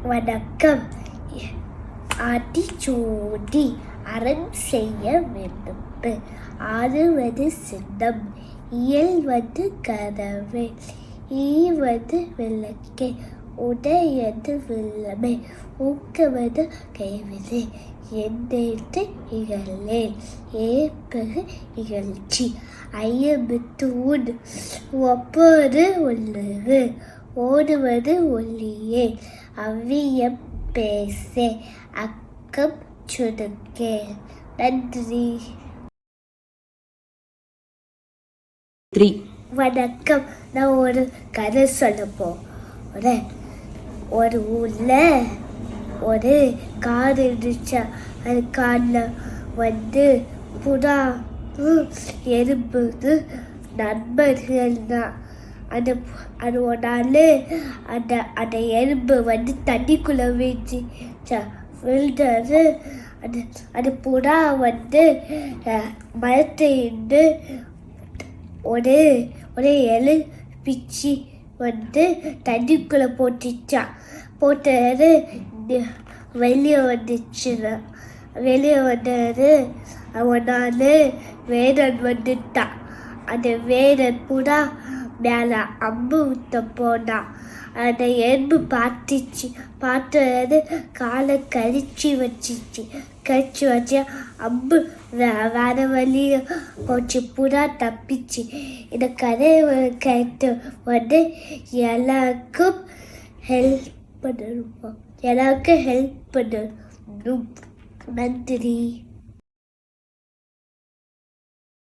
வணக்கம். ஆத்திச்சூடி அரண் செய்ய விரும்பு ஆறுவது சின்னம் இயல்வது கதவே ஈவது விளக்கே உடையது வில்லமே ஊக்குவது கைவிலே எந்தேட்டு இகழேன் ஏற்பகு இகழ்ச்சி ஐயமித்தூன் ஒப்பது உள்ளது ஓடுவது ஒல்லியே அவ்வியம் பேசே அக்கம் சுடுக்கே. நன்றி. வணக்கம். நான் ஒரு கதை சொல்ல போறேன். ஒரு ஊர்ல ஒரு காடு இருந்துச்சா. அது காடில் புறா எறும்பு நண்பர்கள் தான். அது ஒரு நாள் அந்த எறும்பு தண்ணிக்குள்ளே விழுந்தது. அந்த புறா மரத்திலிருந்து ஒரு எலு பிச்சு தண்ணிக்குள்ளே போட்டது வெளியே வந்துச்சுன்னா வெளியே வந்தது. ஒரு நாள் வேடன் வந்துட்டான். அந்த வேடன் புறா மேலே அம்பு ஊற்ற போனான். அந்த எறும்பு பார்த்தது காலை கழிச்சு வச்சு அம்பு வேற வழிய போச்சு. புறா தப்பிச்சு. இந்த கதையை கேட்டு எல்லாருக்கும் ஹெல்ப் பண்ணணும். நன்றி.